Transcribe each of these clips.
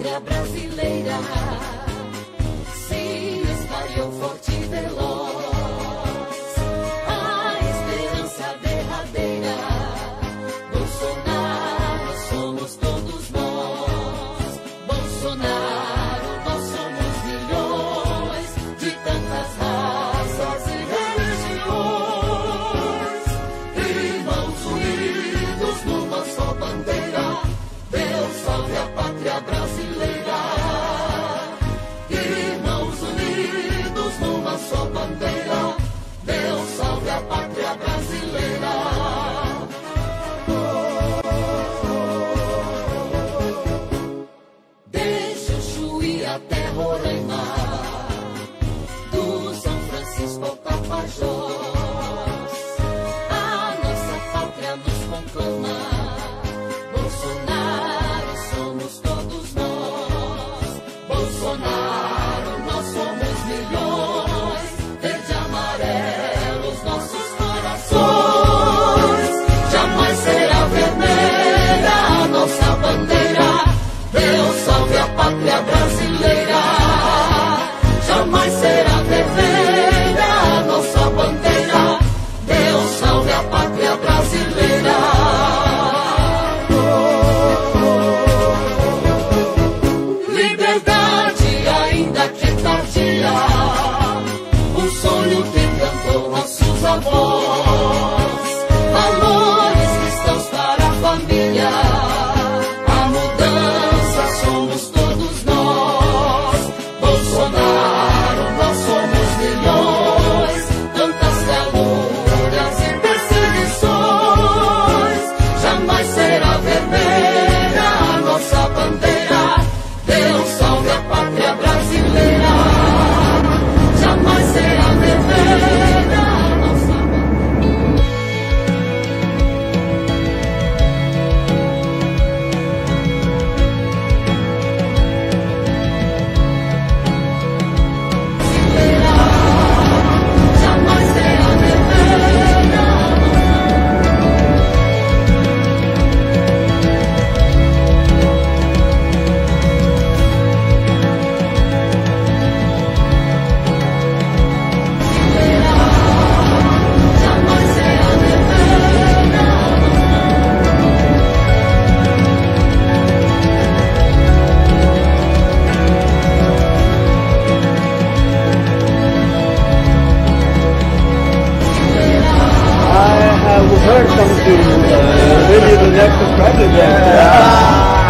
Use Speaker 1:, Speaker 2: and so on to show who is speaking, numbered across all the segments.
Speaker 1: pátria brasileira se espalhou forte e veloz. A esperança derradeira, Bolsonaro, somos todos nós. Bolsonaro, nós somos milhões de tantas raças e religiões, irmãos unidos numa só bandeira. Deus salve a pátria brasileira. Irmãos unidos numa só bandeira. Deus salve a pátria brasileira. Deixa o Chuí até Roraima, do São Francisco ao Tapajós, a nossa pátria nos conclama. Bolsonaro, somos todos nós. Bolsonaro, nós somos milhões. Verde e amarelo, os nossos corações. Jamais será vermelha a nossa bandeira. Deus salve a pátria brasileira. Jamais será vermelha a nossa bandeira. Deus salve a pátria brasileira. Liberdade, ainda que tardia, um sonho que cantou nossos avós. Valores cristãos para a família, a mudança somos todos nós. Bolsonaro, nós somos milhões, tantas calúnias e perseguições. Jamais será vermelha a nossa bandeira. Deus salve a pátria brasileira. Jamais será vermelha a nossa bandeira. Jamais será vermelha a
Speaker 2: heard something, really the next president.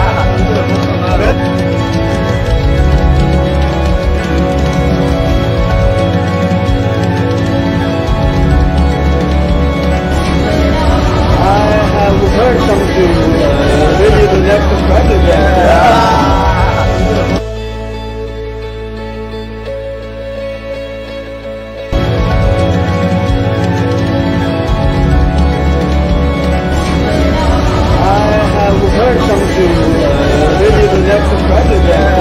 Speaker 2: I have heard something, really the next president. Heard something, really the next president.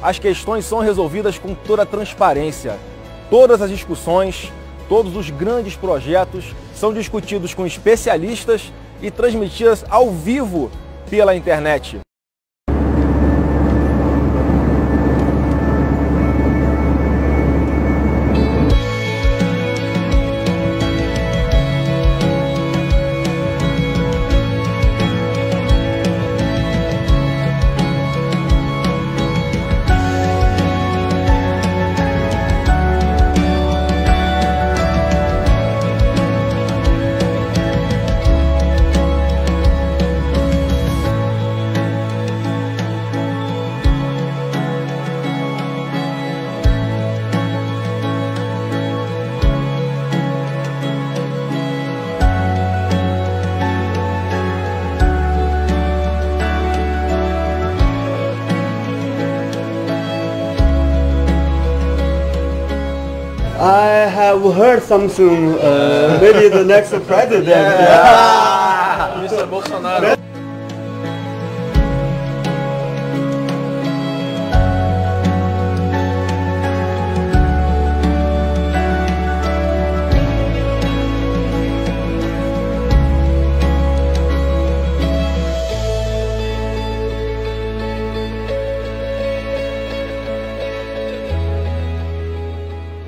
Speaker 3: As questões são resolvidas com toda a transparência. Todas as discussões, todos os grandes projetos são discutidos com especialistas e transmitidas ao vivo pela internet.
Speaker 2: I have heard something, maybe the next president.
Speaker 3: Mr. Bolsonaro.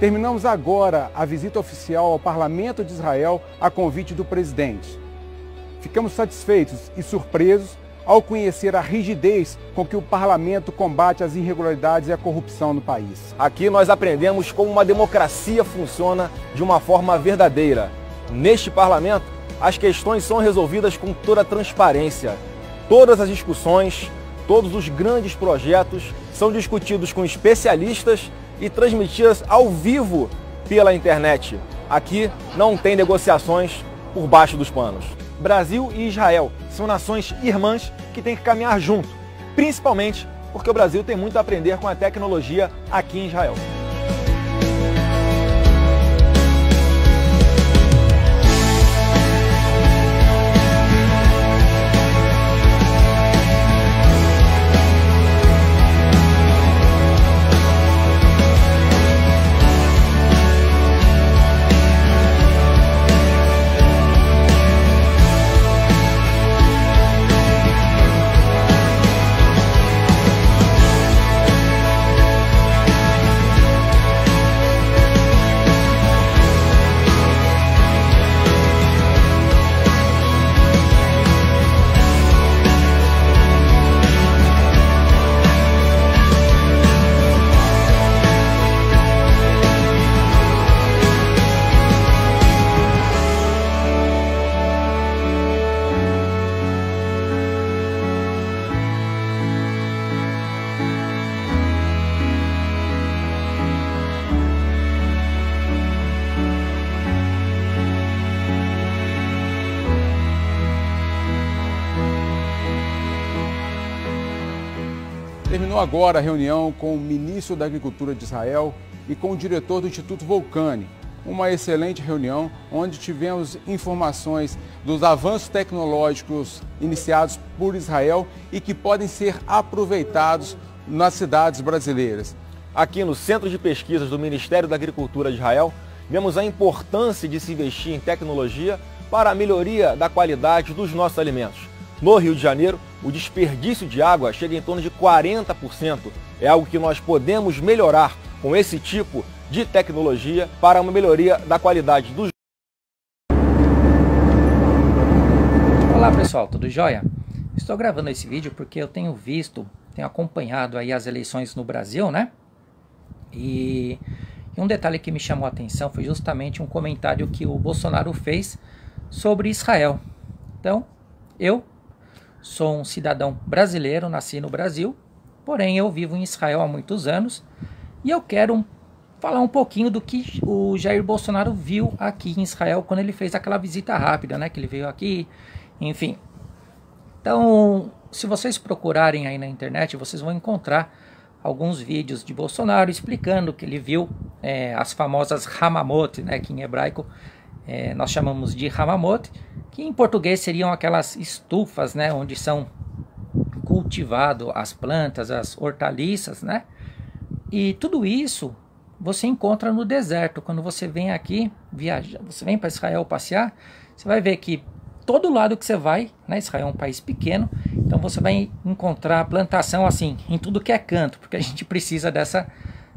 Speaker 4: Terminamos agora a visita oficial ao Parlamento de Israel a convite do presidente. Ficamos satisfeitos e surpresos ao conhecer a rigidez com que o parlamento combate as irregularidades e a corrupção no país.
Speaker 3: Aqui nós aprendemos como uma democracia funciona de uma forma verdadeira. Neste parlamento, as questões são resolvidas com toda a transparência. Todas as discussões, todos os grandes projetos são discutidos com especialistas e transmitidas ao vivo pela internet. Aqui não tem negociações por baixo dos panos. Brasil e Israel são nações irmãs que têm que caminhar junto, principalmente porque o Brasil tem muito a aprender com a tecnologia aqui em Israel.
Speaker 4: Terminou agora a reunião com o ministro da Agricultura de Israel e com o diretor do Instituto Volcani. Uma excelente reunião onde tivemos informações dos avanços tecnológicos iniciados por Israel e que podem ser aproveitados nas cidades brasileiras.
Speaker 3: Aqui no Centro de Pesquisas do Ministério da Agricultura de Israel, vemos a importância de se investir em tecnologia para a melhoria da qualidade dos nossos alimentos. No Rio de Janeiro, o desperdício de água chega em torno de 40%. É algo que nós podemos melhorar com esse tipo de tecnologia para uma melhoria da qualidade dos...
Speaker 5: Olá pessoal, tudo jóia? Estou gravando esse vídeo porque eu tenho acompanhado aí as eleições no Brasil, né? E um detalhe que me chamou a atenção foi justamente um comentário que o Bolsonaro fez sobre Israel. Então, eu sou um cidadão brasileiro, nasci no Brasil, porém eu vivo em Israel há muitos anos e eu quero falar um pouquinho do que o Jair Bolsonaro viu aqui em Israel quando ele fez aquela visita rápida, né? Que ele veio aqui, enfim. Então, se vocês procurarem aí na internet, vocês vão encontrar alguns vídeos de Bolsonaro explicando que ele viu as famosas Hamamot, né? Que em hebraico nós chamamos de Hamamot, que em português seriam aquelas estufas, né, onde são cultivadas as plantas, as hortaliças, né? E tudo isso você encontra no deserto. Quando você vem aqui viajar, você vem para Israel passear, você vai ver que todo lado que você vai, né, Israel é um país pequeno, então você vai encontrar plantação assim, em tudo que é canto, porque a gente precisa dessa,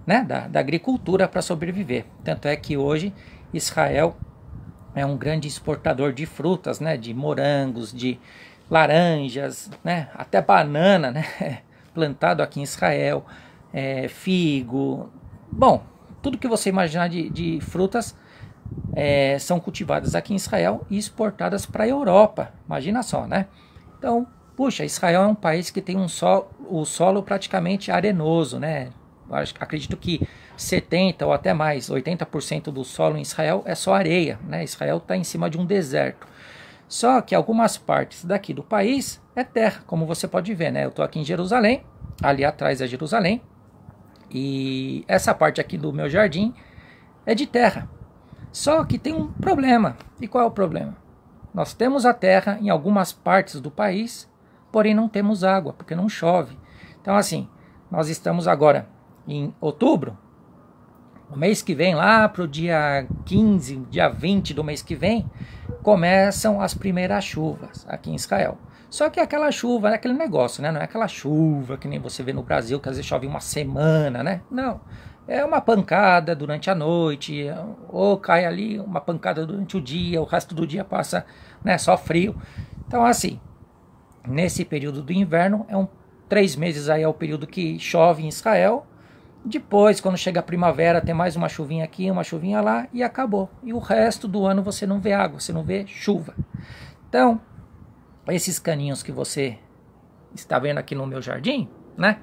Speaker 5: né, da agricultura para sobreviver. Tanto é que hoje Israel é um grande exportador de frutas, né, de morangos, de laranjas, né, até banana, né, plantado aqui em Israel, figo. Bom, tudo que você imaginar de frutas são cultivadas aqui em Israel e exportadas para a Europa. Imagina só, né? Então, puxa, Israel é um país que tem o solo praticamente arenoso, né? Acredito que 70% ou até mais, 80% do solo em Israel é só areia, né? Israel está em cima de um deserto. Só que algumas partes daqui do país é terra, como você pode ver, né? Eu estou aqui em Jerusalém, ali atrás é Jerusalém, e essa parte aqui do meu jardim é de terra. Só que tem um problema. E qual é o problema? Nós temos a terra em algumas partes do país, porém não temos água, porque não chove. Então assim, nós estamos agora em outubro, no mês que vem, lá para o dia 15, dia 20 do mês que vem, começam as primeiras chuvas aqui em Israel. Só que aquela chuva é aquele negócio, né? Não é aquela chuva que nem você vê no Brasil, que às vezes chove uma semana, né? Não. É uma pancada durante a noite, ou cai ali uma pancada durante o dia, o resto do dia passa, né, só frio. Então, assim, nesse período do inverno, 3 meses aí é o período que chove em Israel. Depois, quando chega a primavera, tem mais uma chuvinha aqui, uma chuvinha lá e acabou. E o resto do ano você não vê água, você não vê chuva. Então, esses caninhos que você está vendo aqui no meu jardim, né?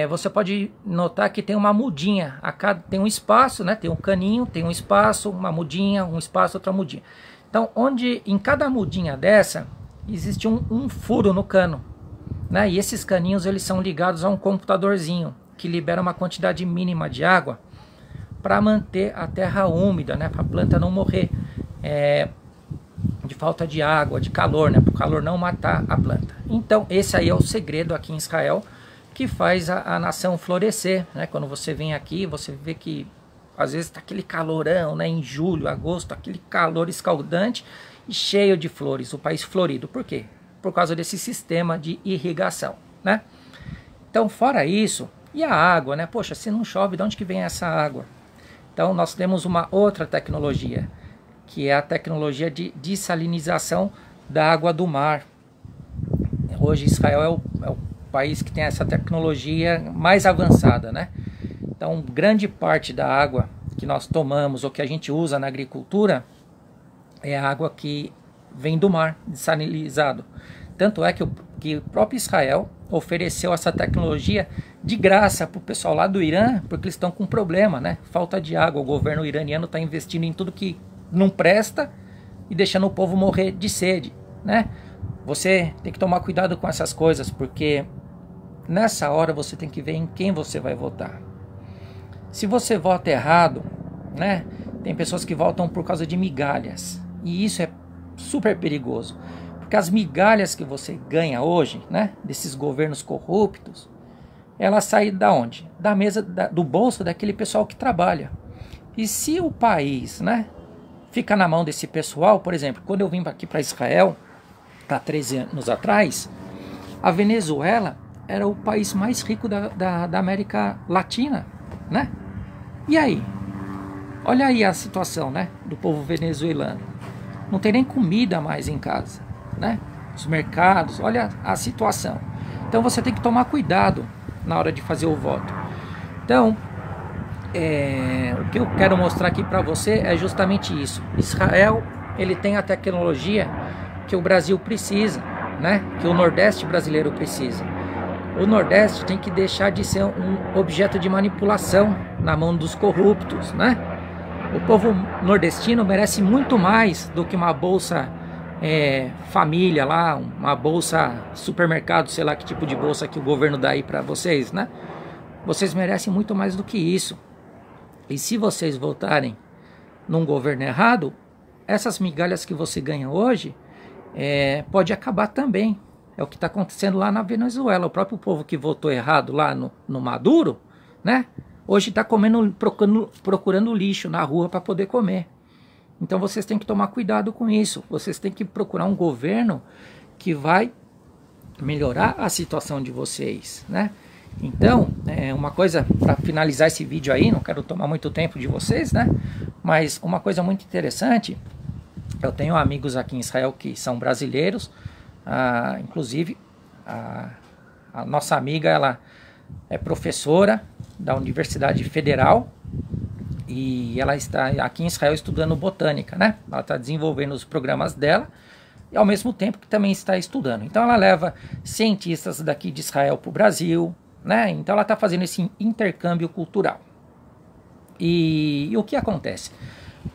Speaker 5: Você pode notar que tem uma mudinha, tem um espaço, né? Tem um caninho, tem um espaço, uma mudinha, um espaço, outra mudinha. Então, em cada mudinha dessa, existe um furo no cano, né? E esses caninhos, eles são ligados a um computadorzinho, que libera uma quantidade mínima de água para manter a terra úmida, né? Para a planta não morrer de falta de água, de calor, né? Para o calor não matar a planta. Então, esse aí é o segredo aqui em Israel, que faz a nação florescer, né? Quando você vem aqui, você vê que às vezes está aquele calorão, né? Em julho, agosto, aquele calor escaldante e cheio de flores, o país florido. Por quê? Por causa desse sistema de irrigação, né? Então, fora isso, e a água, né? Poxa, se não chove, de onde que vem essa água? Então, nós temos uma outra tecnologia, que é a tecnologia de dessalinização da água do mar. Hoje, Israel é o país que tem essa tecnologia mais avançada, né? Então, grande parte da água que nós tomamos ou que a gente usa na agricultura é a água que vem do mar, dessalinizado. Tanto é que o próprio Israel ofereceu essa tecnologia de graça para o pessoal lá do Irã, porque eles estão com problema, né? Falta de água. O governo iraniano está investindo em tudo que não presta e deixando o povo morrer de sede, né? Você tem que tomar cuidado com essas coisas, porque nessa hora você tem que ver em quem você vai votar. Se você vota errado, né? Tem pessoas que votam por causa de migalhas, e isso é super perigoso, porque as migalhas que você ganha hoje, né? Desses governos corruptos, elas saem da onde? Da mesa, do bolso daquele pessoal que trabalha. E se o país, né, fica na mão desse pessoal, por exemplo, quando eu vim aqui para Israel, há 13 anos atrás, a Venezuela era o país mais rico da América Latina, né? E aí? Olha aí a situação, né, do povo venezuelano. Não tem nem comida mais em casa, né? Os mercados, olha a situação. Então você tem que tomar cuidado na hora de fazer o voto. Então, o que eu quero mostrar aqui para você é justamente isso. Israel, ele tem a tecnologia que o Brasil precisa, né? Que o Nordeste brasileiro precisa. O Nordeste tem que deixar de ser um objeto de manipulação na mão dos corruptos, né? O povo nordestino merece muito mais do que uma bolsa família lá, uma bolsa supermercado, sei lá que tipo de bolsa que o governo dá aí para vocês, né? Vocês merecem muito mais do que isso. E se vocês votarem num governo errado, essas migalhas que você ganha hoje pode acabar também. É o que está acontecendo lá na Venezuela. O próprio povo que votou errado lá no Maduro, né? Hoje está procurando lixo na rua para poder comer. Então vocês têm que tomar cuidado com isso. Vocês têm que procurar um governo que vai melhorar a situação de vocês, né? Então, uma coisa para finalizar esse vídeo aí, não quero tomar muito tempo de vocês, né? Mas uma coisa muito interessante, eu tenho amigos aqui em Israel que são brasileiros, inclusive a nossa amiga, ela é professora da Universidade Federal e ela está aqui em Israel estudando botânica, né? Ela está desenvolvendo os programas dela e ao mesmo tempo que também está estudando. Então ela leva cientistas daqui de Israel para o Brasil, né? Então ela está fazendo esse intercâmbio cultural. E o que acontece?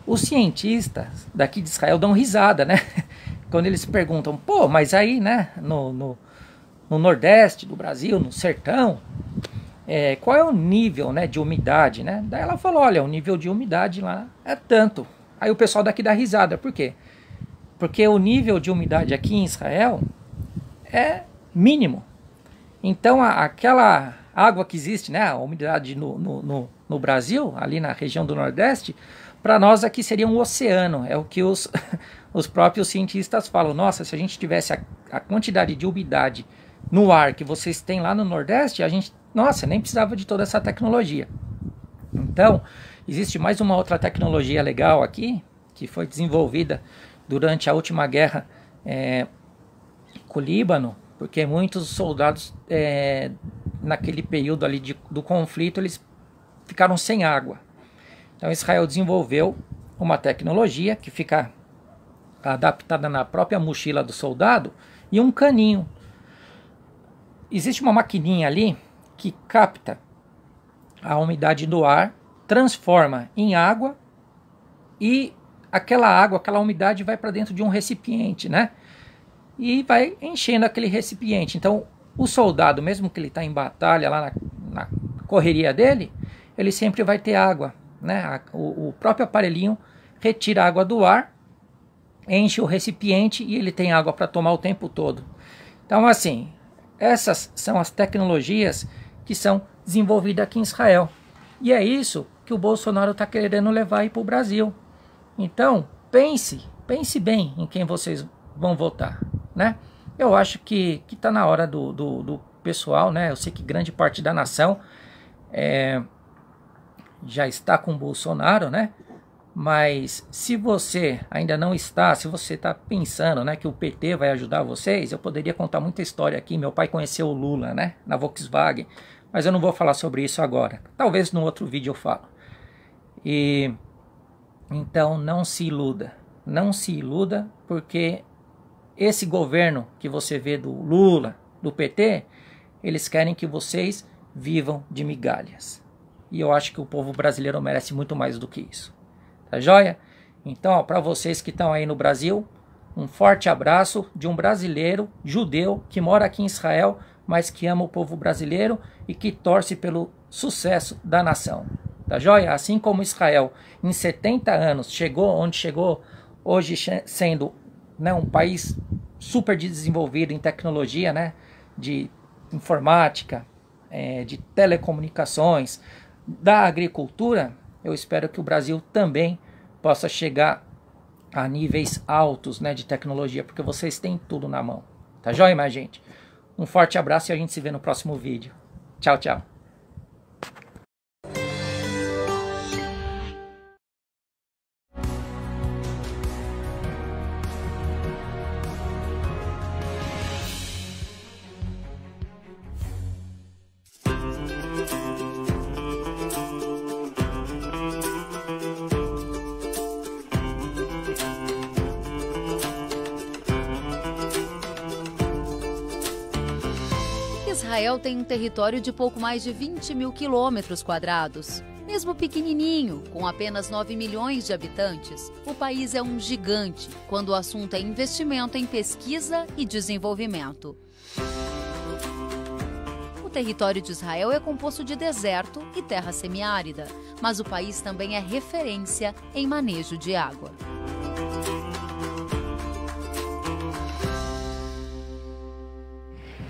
Speaker 5: Os cientistas daqui de Israel dão risada, né? Quando eles perguntam, pô, mas aí, né, no Nordeste do Brasil, no sertão, qual é o nível, né, de umidade, né? Daí ela falou, olha, o nível de umidade lá é tanto. Aí o pessoal daqui dá risada, por quê? Porque o nível de umidade aqui em Israel é mínimo. Então água que existe, né, a umidade no Brasil, ali na região do Nordeste, para nós aqui seria um oceano. É o que os próprios cientistas falam. Nossa, se a gente tivesse a quantidade de umidade no ar que vocês têm lá no Nordeste, a gente, nossa, nem precisava de toda essa tecnologia. Então, existe mais uma outra tecnologia legal aqui, que foi desenvolvida durante a última guerra com o Líbano, porque muitos soldados, naquele período ali do conflito, eles ficaram sem água. Então Israel desenvolveu uma tecnologia que fica adaptada na própria mochila do soldado e um caninho. Existe uma maquininha ali que capta a umidade do ar, transforma em água e aquela água, aquela umidade vai para dentro de um recipiente, né? E vai enchendo aquele recipiente. Então o soldado, mesmo que ele está em batalha lá na correria dele, ele sempre vai ter água, né? O próprio aparelhinho retira a água do ar, enche o recipiente e ele tem água para tomar o tempo todo. Então, assim, essas são as tecnologias que são desenvolvidas aqui em Israel. E é isso que o Bolsonaro está querendo levar aí para o Brasil. Então, pense bem em quem vocês vão votar, né? Eu acho que está na hora do pessoal, né? Eu sei que grande parte da nação já está com o Bolsonaro, né? Mas se você ainda não está, se você está pensando, né, que o PT vai ajudar vocês, eu poderia contar muita história aqui. Meu pai conheceu o Lula, né, na Volkswagen, mas eu não vou falar sobre isso agora. Talvez no outro vídeo eu falo. E então não se iluda, porque esse governo que você vê do Lula, do PT, eles querem que vocês vivam de migalhas. E eu acho que o povo brasileiro merece muito mais do que isso. Tá joia? Então, para vocês que estão aí no Brasil, um forte abraço de um brasileiro judeu que mora aqui em Israel, mas que ama o povo brasileiro e que torce pelo sucesso da nação. Tá joia? Assim como Israel, em 70 anos, chegou onde chegou, hoje sendo, né, um país super desenvolvido em tecnologia, né, de informática, de telecomunicações, da agricultura, eu espero que o Brasil também possa chegar a níveis altos, né, de tecnologia, porque vocês têm tudo na mão. Tá joia, minha gente? Um forte abraço e a gente se vê no próximo vídeo. Tchau, tchau.
Speaker 6: Israel tem um território de pouco mais de 20 mil quilômetros quadrados. Mesmo pequenininho, com apenas 9 milhões de habitantes, o país é um gigante quando o assunto é investimento em pesquisa e desenvolvimento. O território de Israel é composto de deserto e terra semiárida, mas o país também é referência em manejo de água.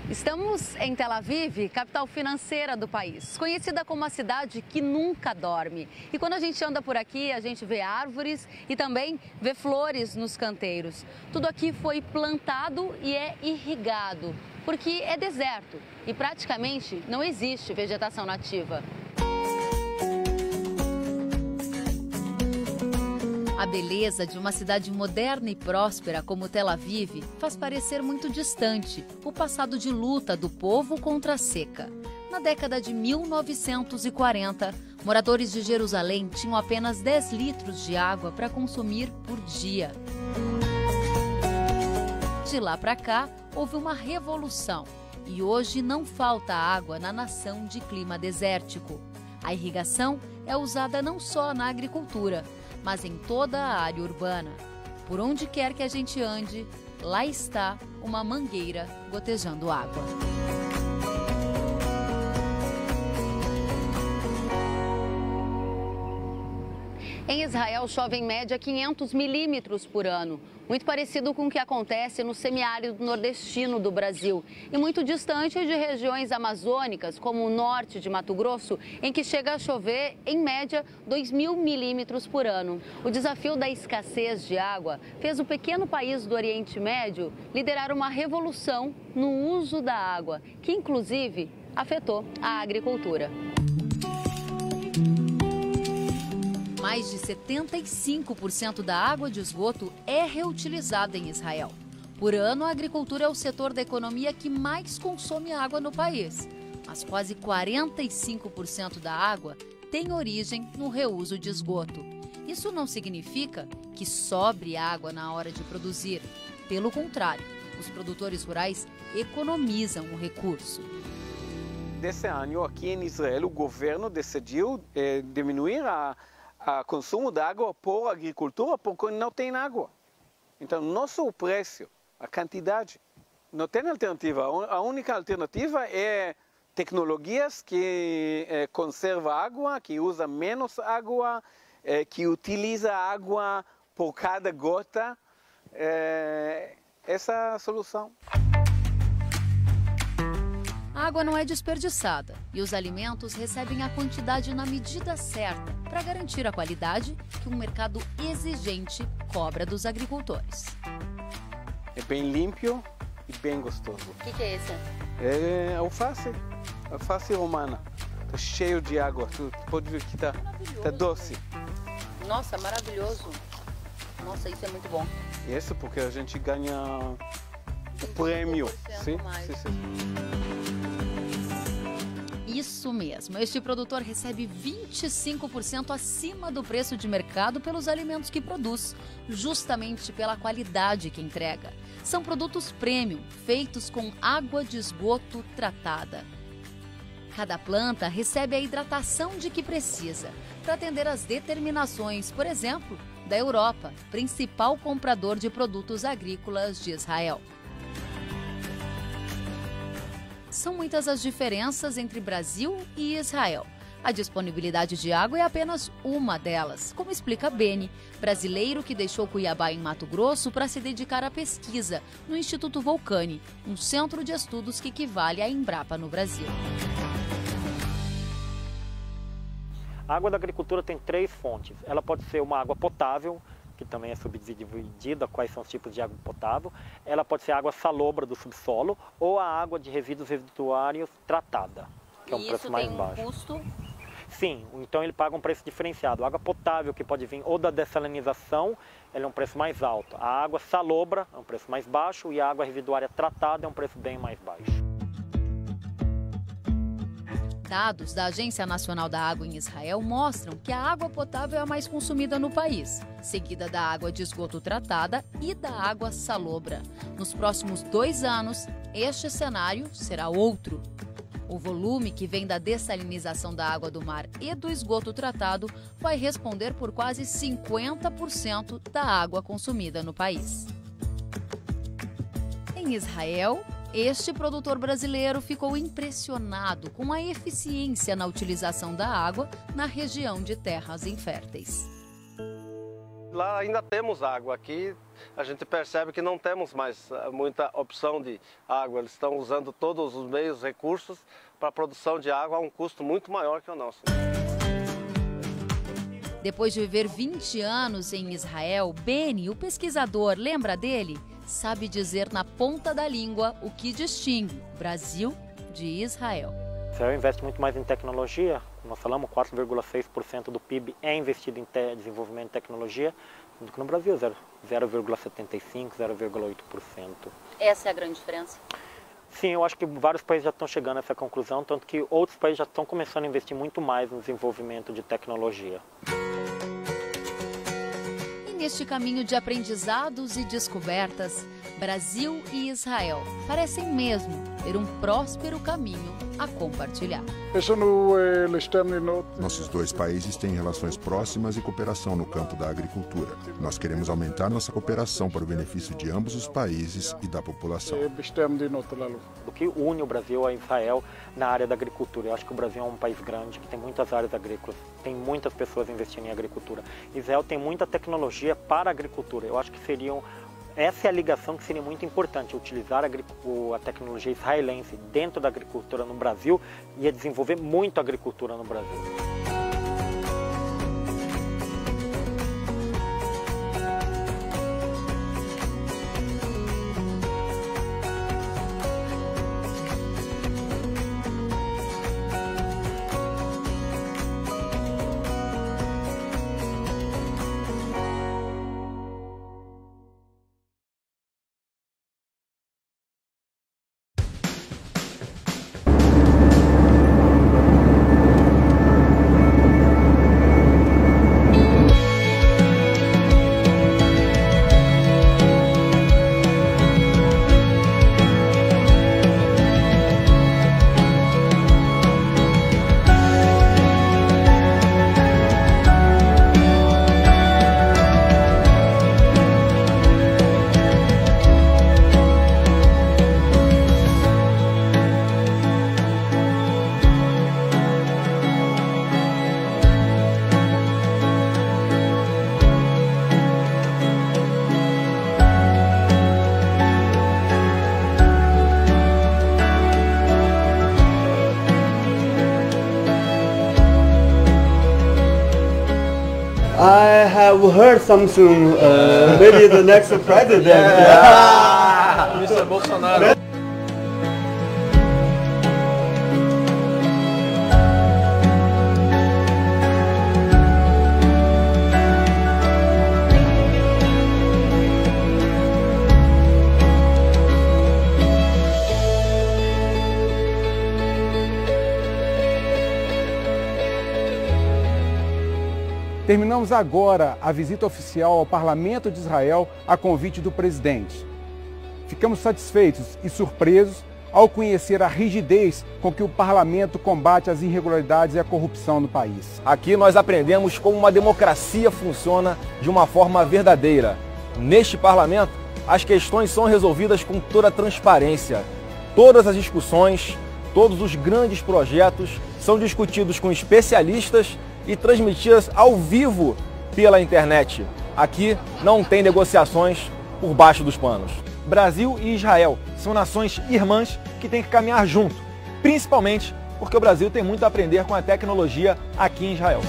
Speaker 6: Estamos em Tel Aviv, capital financeira do país, conhecida como a cidade que nunca dorme. E quando a gente anda por aqui, a gente vê árvores e também vê flores nos canteiros. Tudo aqui foi plantado e é irrigado, porque é deserto e praticamente não existe vegetação nativa. A beleza de uma cidade moderna e próspera como Tel Aviv faz parecer muito distante o passado de luta do povo contra a seca. Na década de 1940, moradores de Jerusalém tinham apenas 10 litros de água para consumir por dia. De lá para cá, houve uma revolução e hoje não falta água na nação de clima desértico. A irrigação é usada não só na agricultura, mas em toda a área urbana. Por onde quer que a gente ande, lá está uma mangueira gotejando água. Em Israel, chove em média 500 milímetros por ano, muito parecido com o que acontece no semiárido nordestino do Brasil e muito distante de regiões amazônicas, como o norte de Mato Grosso, em que chega a chover, em média, 2.000 milímetros por ano. O desafio da escassez de água fez o pequeno país do Oriente Médio liderar uma revolução no uso da água, que inclusive afetou a agricultura. Mais de 75% da água de esgoto é reutilizada em Israel. Por ano, a agricultura é o setor da economia que mais consome água no país. Mas quase 45% da água tem origem no reuso de esgoto. Isso não significa que sobre água na hora de produzir. Pelo contrário, os produtores rurais economizam o recurso.
Speaker 7: Desse ano, aqui em Israel, o governo decidiu diminuir o consumo de água por agricultura porque não tem água. Então, nosso preço, a quantidade, não tem alternativa. A única alternativa é tecnologias que conservam água, que usam menos água, que utiliza água por cada gota. Essa é a solução.
Speaker 6: A água não é desperdiçada e os alimentos recebem a quantidade na medida certa para garantir a qualidade que um mercado exigente cobra dos agricultores.
Speaker 7: É bem limpo e bem gostoso.
Speaker 6: O que é esse?
Speaker 7: É alface romana. Está cheio de água. Tu pode ver que está doce.
Speaker 6: Nossa, maravilhoso. Nossa, isso é muito bom.
Speaker 7: Isso porque a gente ganha o prêmio. Sim, sim, sim.
Speaker 6: Isso mesmo, este produtor recebe 25% acima do preço de mercado pelos alimentos que produz, justamente pela qualidade que entrega. São produtos premium, feitos com água de esgoto tratada. Cada planta recebe a hidratação de que precisa, para atender às determinações, por exemplo, da Europa, principal comprador de produtos agrícolas de Israel. São muitas as diferenças entre Brasil e Israel. A disponibilidade de água é apenas uma delas, como explica Beni, brasileiro que deixou Cuiabá, em Mato Grosso, para se dedicar à pesquisa no Instituto Volcani, um centro de estudos que equivale à Embrapa no Brasil.
Speaker 8: A água da agricultura tem 3 fontes. Ela pode ser uma água potável, que também é subdividida, quais são os tipos de água potável. Ela pode ser água salobra do subsolo ou a água de resíduos residuários tratada, que é um preço mais baixo.
Speaker 6: Custo?
Speaker 8: Sim, então ele paga um preço diferenciado. A água potável, que pode vir ou da dessalinização, ela é um preço mais alto. A água salobra é um preço mais baixo e a água residuária tratada é um preço bem mais baixo.
Speaker 6: Dados da Agência Nacional da Água em Israel mostram que a água potável é a mais consumida no país, seguida da água de esgoto tratada e da água salobra. Nos próximos 2 anos, este cenário será outro. O volume que vem da dessalinização da água do mar e do esgoto tratado vai responder por quase 50% da água consumida no país. Em Israel, este produtor brasileiro ficou impressionado com a eficiência na utilização da água na região de terras inférteis.
Speaker 9: Lá ainda temos água, aqui a gente percebe que não temos mais muita opção de água. Eles estão usando todos os meios, recursos para a produção de água a um custo muito maior que o nosso.
Speaker 6: Depois de viver 20 anos em Israel, Beni, o pesquisador, lembra dele? Sabe dizer na ponta da língua o que distingue Brasil de Israel.
Speaker 8: Israel investe muito mais em tecnologia, como nós falamos, 4,6% do PIB é investido em desenvolvimento de tecnologia, do que no Brasil, 0,75%, 0,8%.
Speaker 6: Essa é a grande diferença?
Speaker 8: Sim, eu acho que vários países já estão chegando a essa conclusão, tanto que outros países já estão começando a investir muito mais no desenvolvimento de tecnologia.
Speaker 6: Neste caminho de aprendizados e descobertas, Brasil e Israel parecem mesmo ter um próspero caminho a compartilhar.
Speaker 10: Nossos dois países têm relações próximas e cooperação no campo da agricultura. Nós queremos aumentar nossa cooperação para o benefício de ambos os países e da população.
Speaker 8: O que une o Brasil a Israel na área da agricultura? Eu acho que o Brasil é um país grande, que tem muitas áreas agrícolas, tem muitas pessoas investindo em agricultura. Israel tem muita tecnologia para a agricultura. Eu acho que essa é a ligação que seria muito importante, utilizar a tecnologia israelense dentro da agricultura no Brasil e desenvolver muito a agricultura no Brasil.
Speaker 2: I have heard something, maybe the next president.
Speaker 3: Mr. Bolsonaro.
Speaker 4: Terminamos agora a visita oficial ao Parlamento de Israel a convite do presidente. Ficamos satisfeitos e surpresos ao conhecer a rigidez com que o parlamento combate as irregularidades e a corrupção no país.
Speaker 3: Aqui nós aprendemos como uma democracia funciona de uma forma verdadeira. Neste parlamento, as questões são resolvidas com toda a transparência. Todas as discussões, todos os grandes projetos são discutidos com especialistas e transmitidas ao vivo pela internet. Aqui não tem negociações por baixo dos panos. Brasil e Israel são nações irmãs que têm que caminhar junto, principalmente porque o Brasil tem muito a aprender com a tecnologia aqui em Israel.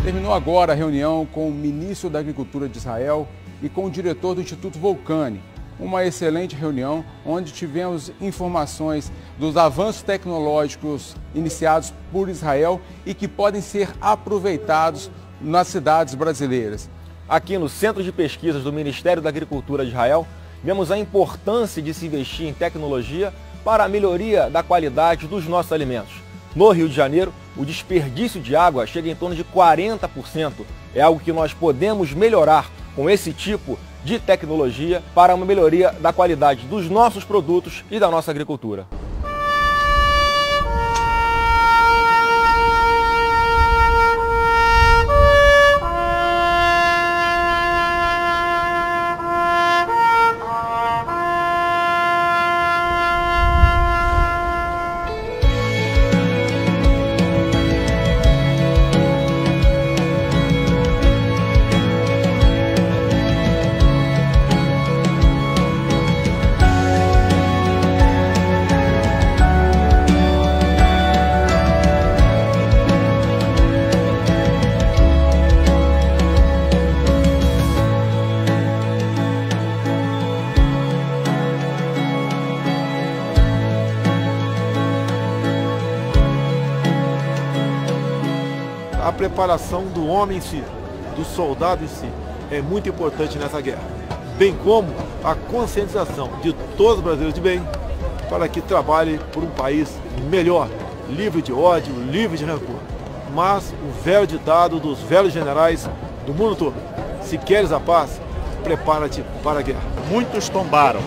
Speaker 4: Terminou agora a reunião com o ministro da Agricultura de Israel e com o diretor do Instituto Volcani. Uma excelente reunião onde tivemos informações dos avanços tecnológicos iniciados por Israel e que podem ser aproveitados nas cidades brasileiras.
Speaker 3: Aqui no Centro de Pesquisas do Ministério da Agricultura de Israel, vemos a importância de se investir em tecnologia para a melhoria da qualidade dos nossos alimentos. No Rio de Janeiro, o desperdício de água chega em torno de 40%. É algo que nós podemos melhorar com esse tipo de tecnologia para uma melhoria da qualidade dos nossos produtos e da nossa agricultura.
Speaker 11: preparação do homem em si, do soldado em si, é muito importante nessa guerra. Bem como a conscientização de todos os brasileiros de bem para que trabalhem por um país melhor, livre de ódio, livre de rancor. Mas o velho ditado dos velhos generais do mundo todo: se queres a paz, prepara-te para a guerra.
Speaker 12: Muitos tombaram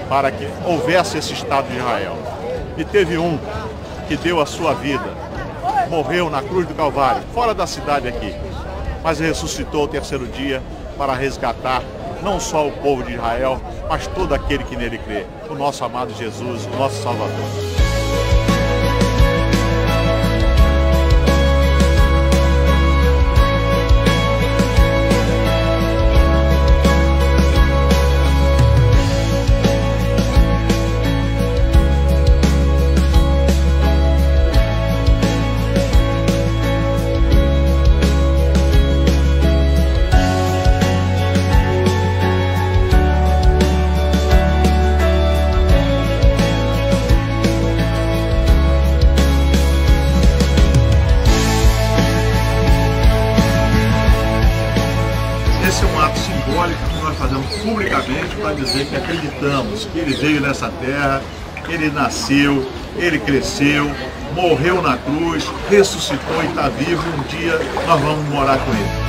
Speaker 12: para que houvesse esse Estado de Israel. E teve um que deu a sua vida, morreu na cruz do Calvário, fora da cidade aqui, mas ressuscitou ao terceiro dia para resgatar não só o povo de Israel, mas todo aquele que nele crê, o nosso amado Jesus, o nosso Salvador. Esse é um ato simbólico que nós fazemos publicamente para dizer que acreditamos que ele veio nessa terra, ele nasceu, ele cresceu, morreu na cruz, ressuscitou e está vivo, e um dia nós vamos morar com ele.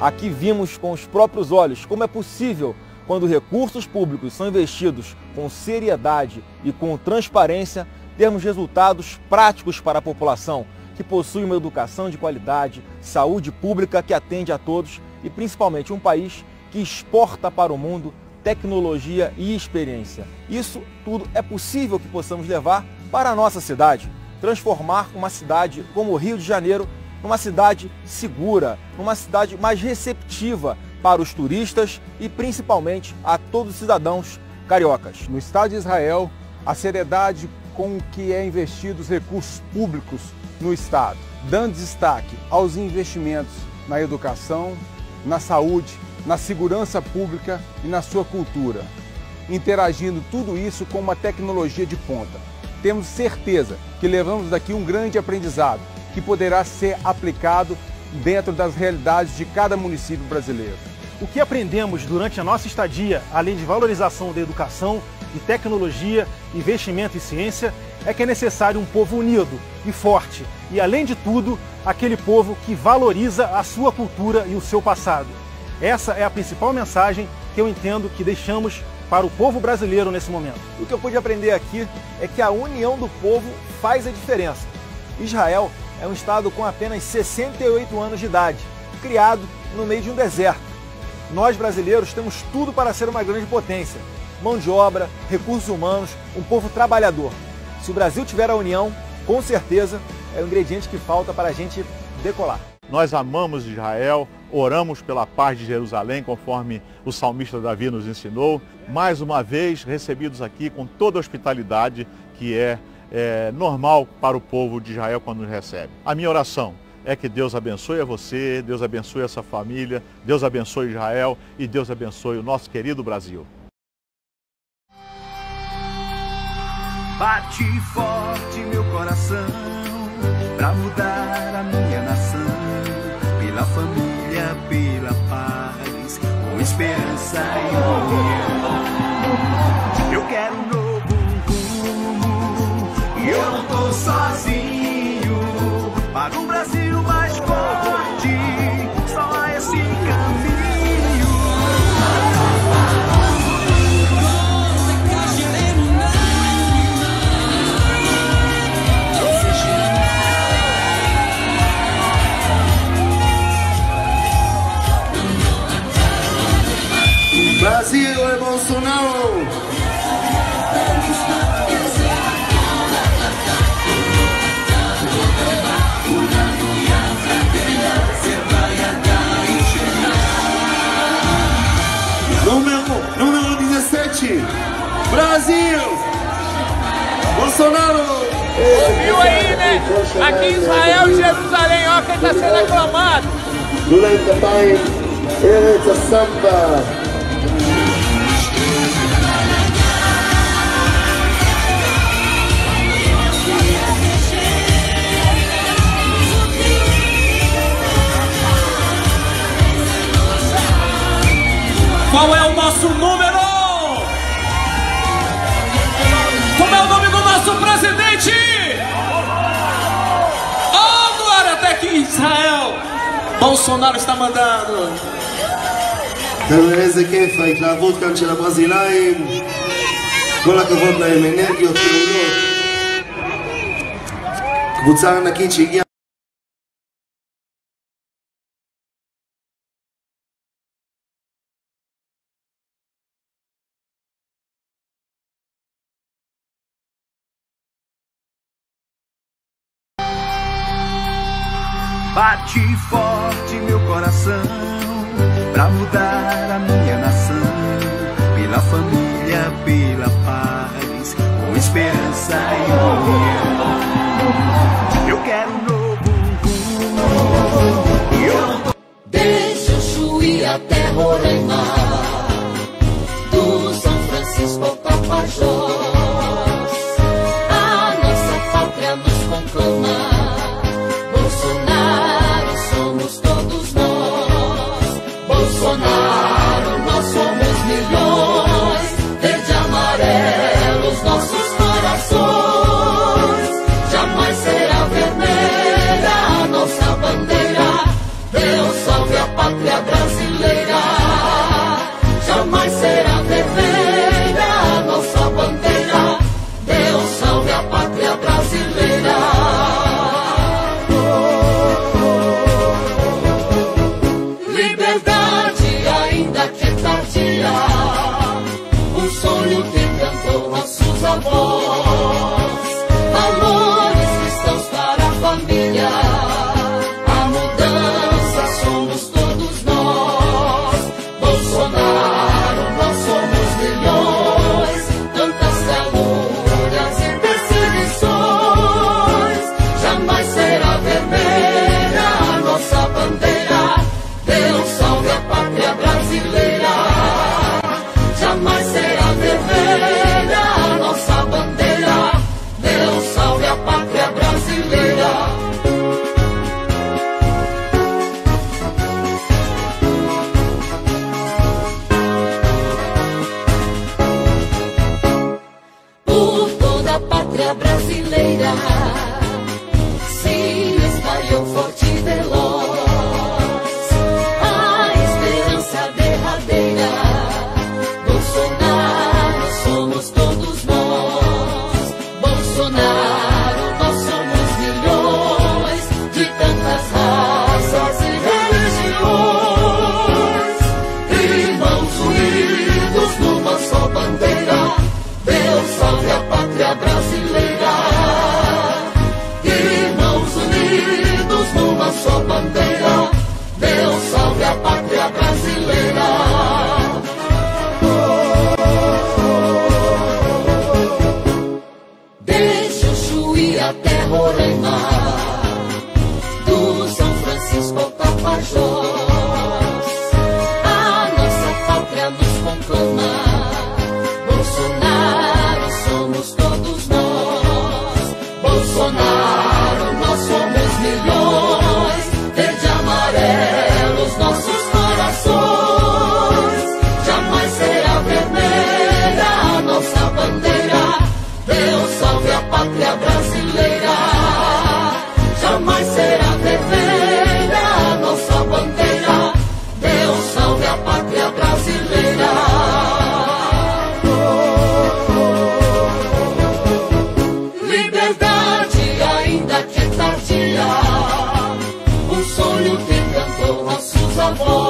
Speaker 3: Aqui vimos com os próprios olhos como é possível, quando recursos públicos são investidos com seriedade e com transparência, termos resultados práticos para a população, que possui uma educação de qualidade, saúde pública que atende a todos e principalmente um país que exporta para o mundo tecnologia e experiência. Isso tudo é possível que possamos levar para a nossa cidade, transformar uma cidade como o Rio de Janeiro numa cidade segura, numa cidade mais receptiva para os turistas e principalmente a todos os cidadãos cariocas.
Speaker 4: No Estado de Israel, a seriedade com que é investidos os recursos públicos no Estado, dando destaque aos investimentos na educação, na saúde, na segurança pública e na sua cultura, interagindo tudo isso com uma tecnologia de ponta. Temos certeza que levamos daqui um grande aprendizado, que poderá ser aplicado dentro das realidades de cada município brasileiro.
Speaker 13: O que aprendemos durante a nossa estadia, além de valorização da educação, de tecnologia, investimento em ciência, é que é necessário um povo unido e forte e, além de tudo, aquele povo que valoriza a sua cultura e o seu passado. Essa é a principal mensagem que eu entendo que deixamos para o povo brasileiro nesse momento.
Speaker 3: O que eu pude aprender aqui é que a união do povo faz a diferença. Israel é um estado com apenas 68 anos de idade, criado no meio de um deserto. Nós brasileiros temos tudo para ser uma grande potência: mão de obra, recursos humanos, um povo trabalhador. Se o Brasil tiver a união, com certeza é o ingrediente que falta para a gente decolar.
Speaker 12: Nós amamos Israel, oramos pela paz de Jerusalém, conforme o salmista Davi nos ensinou. Mais uma vez, recebidos aqui com toda a hospitalidade que é normal para o povo de Israel quando nos recebe. A minha oração é que Deus abençoe a você, Deus abençoe essa família, Deus abençoe Israel e Deus abençoe o nosso querido Brasil.
Speaker 14: Bate forte meu coração pra mudar a minha nação, pela família, pela paz, com esperança e união. Eu quero um novo e eu não tô sozinho, para um Brasil mais forte, só há esse caminho. Brasil é Bolsonaro!
Speaker 15: presidente! Brasil! Bolsonaro!
Speaker 16: Viu aí, né? Aqui em Israel e Jerusalém, ó, quem tá sendo aclamado.
Speaker 17: Qual é o nosso número? Como é o nome do nosso presidente? Oh, glória até que Israel! Bolsonaro está mandando.
Speaker 15: איזה כיף ההתלהבות כאן של הברזילאים. כל הכבוד להם, אנרגיות פעולות. קבוצה ענקית שהגיעה.
Speaker 14: Bate forte meu coração pra mudar a minha nação, pela família, pela paz, com esperança e união. Eu quero um novo rumo.
Speaker 1: Desde o Chuí até Roraima, do São Francisco ao Tapajós, a nossa pátria nos conclama. Bolsonaro, somos todos nós. Bolsonaro, nós somos milhões. Verde e amarelo, os nossos corações. Jamais será vermelha a nossa bandeira. Deus salve a pátria brasileira. Jamais será vermelha a nossa bandeira. Deus salve a pátria brasileira. Um sonho que cantou nossos avós, valores cristãos para a família. A mudança somos todos nós. Bolsonaro, nós somos milhões. Tantas calúnias e perseguições. Jamais será vermelha a nossa bandeira. Deus salve a pátria brasileira. Jamais será vermelha a nossa bandeira. Deus salve a pátria brasileira. Por toda a pátria brasileira se espalhou forte e veloz a esperança derradeira. Bolsonaro, somos todos nós. Bolsonaro, nós somos milhões de tantas raças e religiões. Irmãos unidos numa só bandeira. Deus salve a pátria brasileira. Irmãos unidos numa só bandeira. Deus salve a pátria brasileira. Desde o Chuí até Roraima, do São Francisco ao Tapajós, a nossa pátria nos conclama. Bolsonaro, somos todos nós. Bolsonaro, nós somos milhões. Verde e amarelo, os nossos corações. Jamais será vermelha a nossa bandeira. Deus salve a pátria brasileira. Jamais será vermelha a nossa bandeira. Deus salve a pátria brasileira. Liberdade ainda que é tardia. Um sonho que cantou nossos avós.